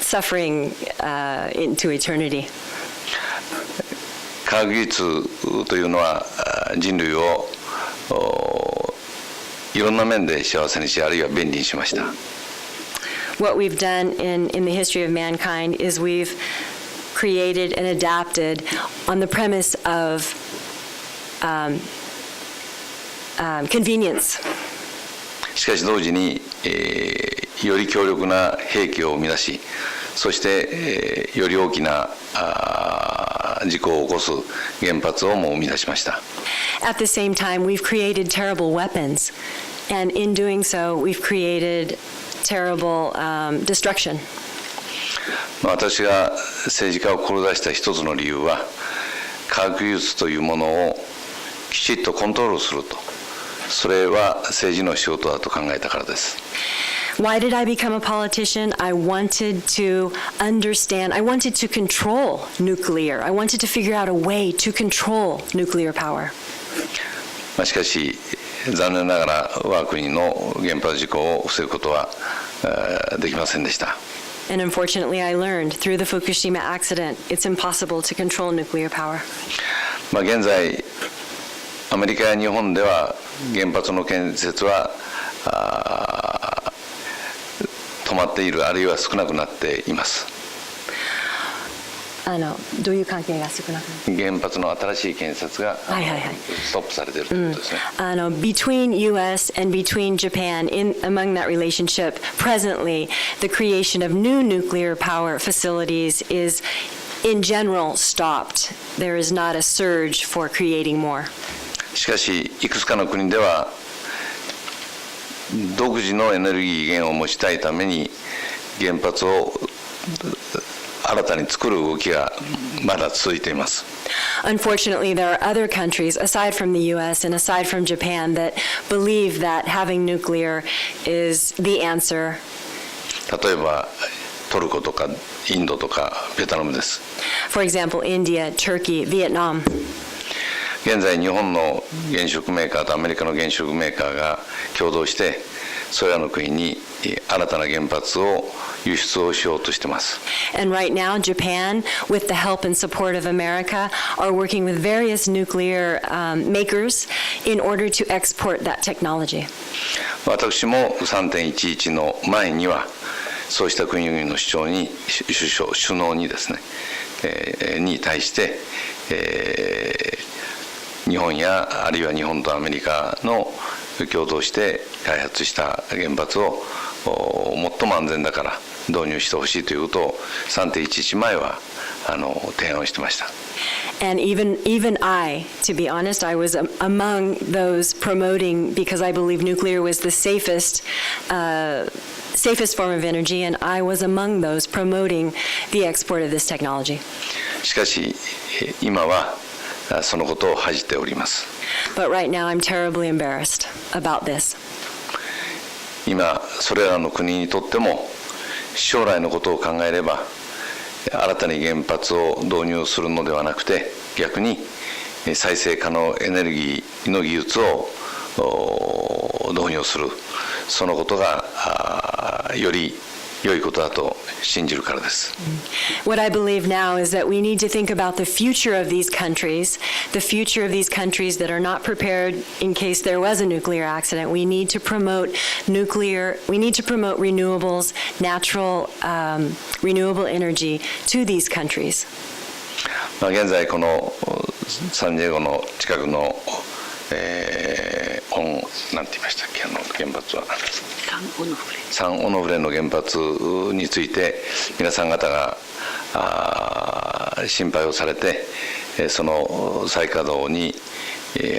Speaker 5: suffering into eternity.
Speaker 4: 科学技術というのは人類をいろんな面で幸せにし、あるいは便利にしました。
Speaker 5: What we've done in the history of mankind is we've created and adapted on the premise of convenience.
Speaker 4: しかし同時に、より強力な兵器を生み出し、そして、より大きな事故を起こす原発をも生み出しました。
Speaker 5: At the same time, we've created terrible weapons, and in doing so, we've created terrible destruction.
Speaker 4: 私が政治家を志した一つの理由は、科学技術というものをきちっとコントロールすると、それは政治の仕事だと考えたからです。
Speaker 5: Why did I become a politician? I wanted to understand, I wanted to control nuclear. I wanted to figure out a way to control nuclear power.
Speaker 4: しかし、残念ながら我が国の原発事故を防ぐことはできませんでした。
Speaker 5: And unfortunately, I learned through the Fukushima accident, it's impossible to control nuclear power.
Speaker 4: 現在、アメリカや日本では原発の建設は止まっている、あるいは少なくなっています。
Speaker 5: どういう関係が少なくなっている？
Speaker 4: 原発の新しい建設がストップされているということですね。
Speaker 5: Between U.S. and between Japan, among that relationship, presently, the creation of new nuclear power facilities is, in general, stopped. There is not a surge for creating more.
Speaker 4: しかし、いくつかの国では独自のエネルギー源を持ちたいために原発を新たに作る動きがまだ続いています。
Speaker 5: Unfortunately, there are other countries, aside from the U.S. and aside from Japan, that believe that having nuclear is the answer.
Speaker 4: 例えばトルコとかインドとかベトナムです。
Speaker 5: For example, India, Turkey, Vietnam.
Speaker 4: 現在日本の原子力メーカーとアメリカの原子力メーカーが共同してそれらの国に新たな原発を輸出をしようとしています。
Speaker 5: And right now, Japan, with the help and support of America, are working with various nuclear makers in order to export that technology.
Speaker 4: 私も3.11の前にはそうした国々の首脳にですね、に対して、日本やあるいは日本とアメリカの共同して開発した原発を最も安全だから導入してほしいということを3.11前は提案をしてました。
Speaker 5: And even I, to be honest, I was among those promoting, because I believe nuclear was the safest form of energy, and I was among those promoting the export of this technology.
Speaker 4: しかし今はそのことを恥じております。
Speaker 5: But right now I'm terribly embarrassed about this.
Speaker 4: 今それらの国にとっても将来のことを考えれば新たに原発を導入するのではなくて逆に再生可能エネルギーの技術を導入する、そのことがより良いことだと信じるからです。
Speaker 5: What I believe now is that we need to think about the future of these countries that are not prepared in case there was a nuclear accident. We need to promote renewables, natural renewable energy to these countries.
Speaker 4: 現在このサンディエゴの近くのなんて言いましたっけ、原発はサンオノフレの原発について皆さん方が心配をされてその再稼働に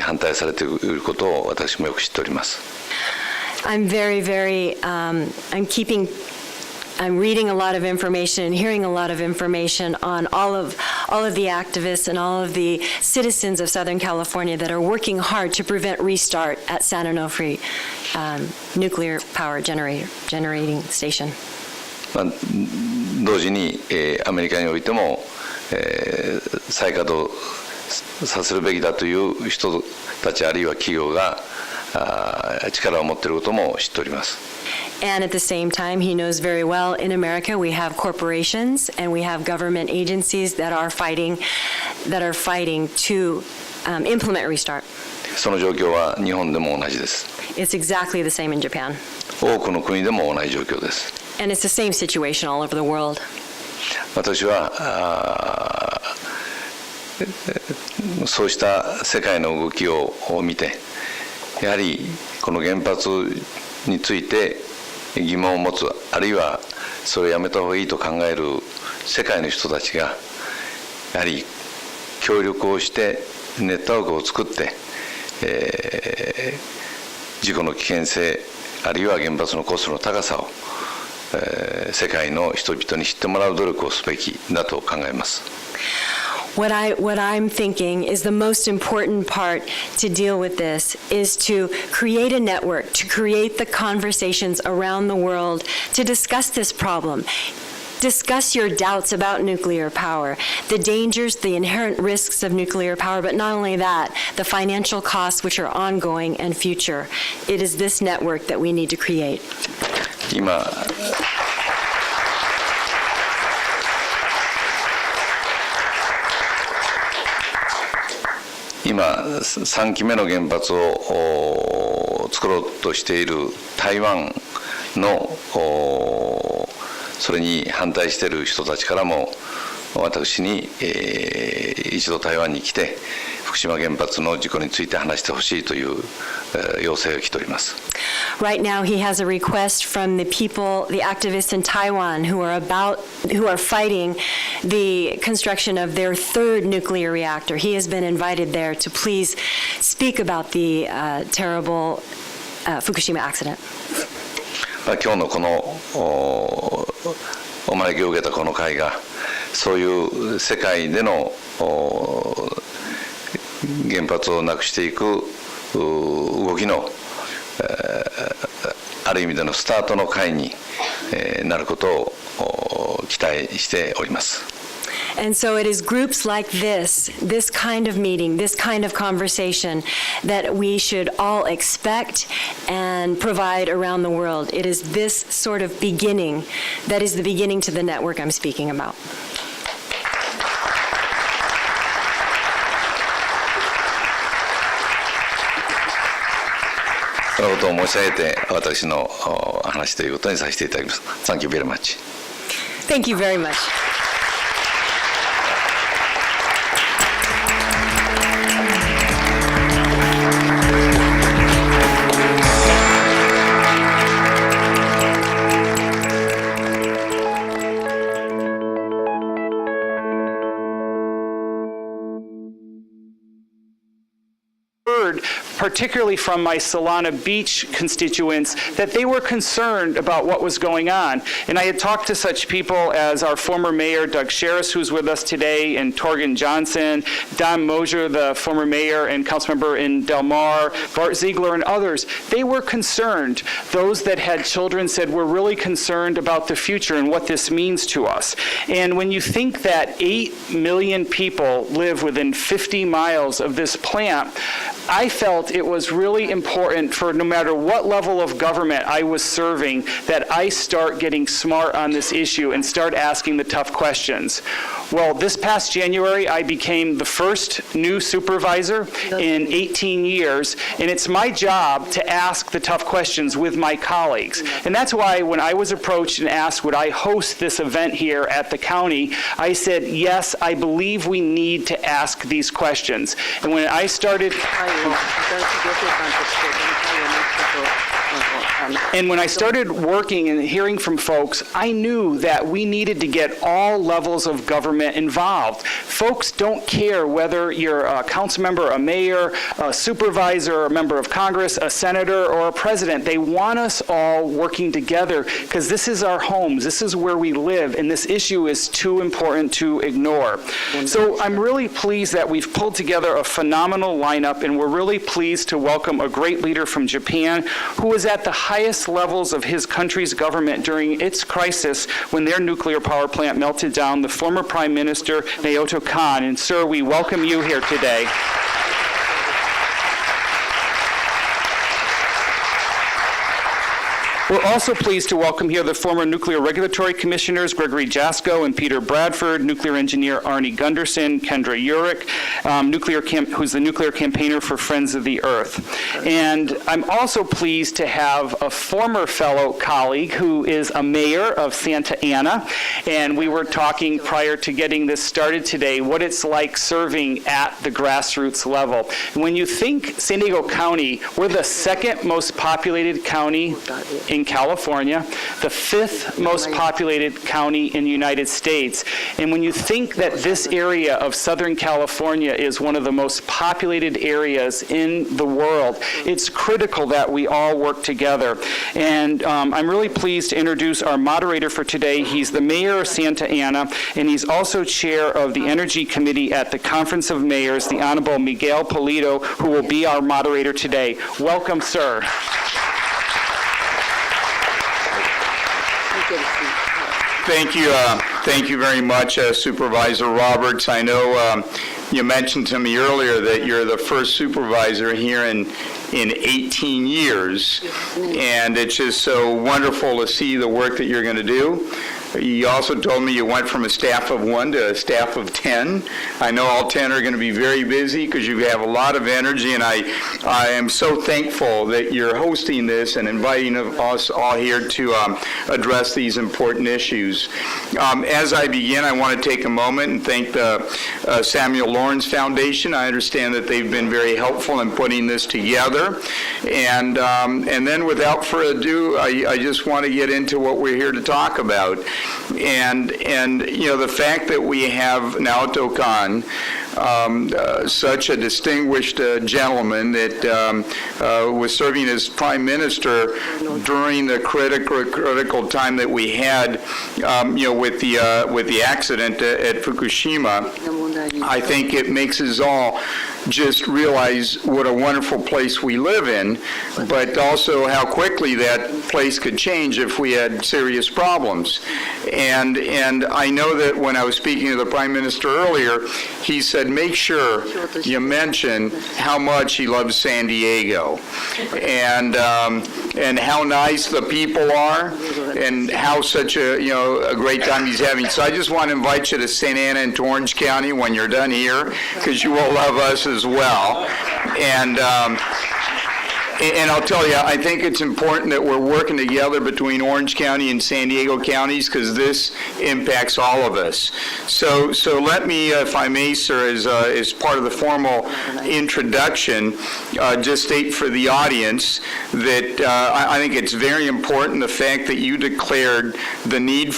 Speaker 4: 反対されていることを私もよく知っております。
Speaker 5: I'm reading a lot of information and hearing a lot of information on all of the activists and all of the citizens of Southern California that are working hard to prevent restart at San Onofre nuclear power generating station.
Speaker 4: 同時にアメリカにおいても再稼働させるべきだという人たちあるいは企業が力を持っていることも知っております。
Speaker 5: And at the same time, he knows very well in America we have corporations and we have government agencies that are fighting to implement restart.
Speaker 4: その状況は日本でも同じです。
Speaker 5: It's exactly the same in Japan.
Speaker 4: 多くの国でも同じ状況です。
Speaker 5: And it's the same situation all over the world.
Speaker 4: 私はそうした世界の動きを見て、やはりこの原発について疑問を持つ、あるいはそれをやめた方がいいと考える世界の人たちがやはり協力をしてネットワークを作って、事故の危険性あるいは原発のコストの高さを、世界の人々に知ってもらう努力をすべきだと考えます。
Speaker 5: What I'm thinking is the most important part to deal with this is to create a network, to create the conversations around the world to discuss this problem. Discuss your doubts about nuclear power, the dangers, the inherent risks of nuclear power, but not only that, the financial costs which are ongoing and future. It is this network that we need to create.
Speaker 4: 今3期目の原発を作ろうとしている台湾のそれに反対している人たちからも私に、一度台湾に来て福島原発の事故について話してほしいという、要請が来ております。
Speaker 5: Right now, he has a request from the people, the activists in Taiwan who are fighting the construction of their third nuclear reactor. He has been invited there to please speak about the terrible Fukushima accident.
Speaker 4: 今日のこのお招きを受けたこの会がそういう世界での原発をなくしていく動きのある意味でのスタートの会になることを期待しております。
Speaker 5: And so it is groups like this kind of meeting, this kind of conversation that we should all expect and provide around the world. It is this sort of beginning that is the beginning to the network I'm speaking about.
Speaker 4: そのことを申し上げて私の話ということにさせていただきます。Thank you very much.
Speaker 5: Thank you very much.
Speaker 1: Particularly from my Solana Beach constituents, that they were concerned about what was going on. And I had talked to such people as our former mayor, Doug Sherris, who's with us today, and Torgen Johnson, Don Mosier, the former mayor and council member in Del Mar, Bart Ziegler, and others. They were concerned. Those that had children said, we're really concerned about the future and what this means to us. And when you think that 8 million people live within 50 miles of this plant, I felt it was really important for no matter what level of government I was serving that I start getting smart on this issue and start asking the tough questions. Well, this past January, I became the first new supervisor in 18 years, and it's my job to ask the tough questions with my colleagues. And that's why when I was approached and asked, would I host this event here at the county, I said, yes, I believe we need to ask these questions. And when I started... And when I started working and hearing from folks, I knew that we needed to get all levels of government involved. Folks don't care whether you're a council member, a mayor, a supervisor, a member of Congress, a senator, or a president. They want us all working together because this is our homes, this is where we live, and this issue is too important to ignore. So I'm really pleased that we've pulled together a phenomenal lineup, and we're really pleased to welcome a great leader from Japan who was at the highest levels of his country's government during its crisis when their nuclear power plant melted down, the former Prime Minister Naoto. And sir, we welcome you here today. We're also pleased to welcome here the former Nuclear Regulatory Commissioners Gregory Jasko and Peter Bradford, nuclear engineer Arnie Gunderson, Kendra Urich, who's the nuclear campaigner for Friends of the Earth. And I'm also pleased to have a former fellow colleague who is a mayor of Santa Ana, and we were talking prior to getting this started today what it's like serving at the grassroots level. When you think San Diego County, we're the second most populated county in California, the 5th most populated county in the United States. And when you think that this area of Southern California is one of the most populated areas in the world, it's critical that we all work together. And I'm really pleased to introduce our moderator for today. He's the mayor of Santa Ana, and he's also chair of the Energy Committee at the Conference of Mayors, the Honorable Miguel Polito, who will be our moderator today. Welcome, sir.
Speaker 2: Thank you very much, Supervisor Roberts. I know you mentioned to me earlier that you're the first supervisor here in 18 years, and it's just so wonderful to see the work that you're going to do. You also told me you went from a staff of 1 to a staff of 10. I know all 10 are going to be very busy because you have a lot of energy, and I am so thankful that you're hosting this and inviting us all here to address these important issues. As I begin, I want to take a moment and thank the Samuel Lawrence Foundation. I understand that they've been very helpful in putting this together. And then without further ado, I just want to get into what we're here to talk about. And you know, the fact that we have Naoto, such a distinguished gentleman that was serving as Prime Minister during the critical time that we had, you know, with the accident at Fukushima, I think it makes us all just realize what a wonderful place we live in, but also how quickly that place could change if we had serious problems. And I know that when I was speaking to the Prime Minister earlier, he said, make sure you mention how much he loves San Diego and how nice the people are and how such a great time he's having. So I just want to invite you to Santa Ana and to Orange County when you're done here, because you will love us as well. And I'll tell you, I think it's important that we're working together between Orange County and San Diego counties because this impacts all of us. So let me, if I may, sir, as part of the formal introduction, just state for the audience that I think it's very important the fact that you declared the need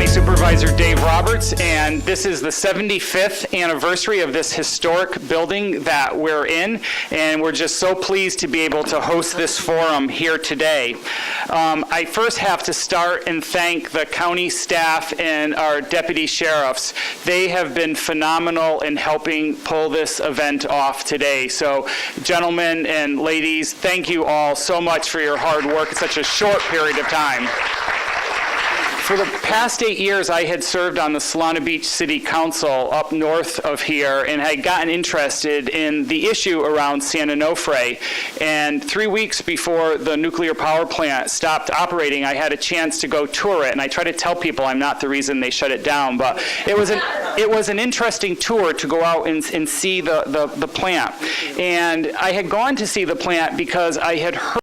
Speaker 1: Supervisor Dave Roberts, and this is the 75th anniversary of this historic building that we're in, and we're just so pleased to be able to host this forum here today. I first have to start and thank the county staff and our deputy sheriffs. They have been phenomenal in helping pull this event off today. So, gentlemen and ladies, thank you all so much for your hard work in such a short period of time. For the past 8 years, I had served on the Solana Beach City Council up north of here and had gotten interested in the issue around San Onofre. And 3 weeks before the nuclear power plant stopped operating, I had a chance to go tour it. And I try to tell people I'm not the reason they shut it down, but it was an interesting tour to go out and see the plant. And I had gone to see the plant because I had heard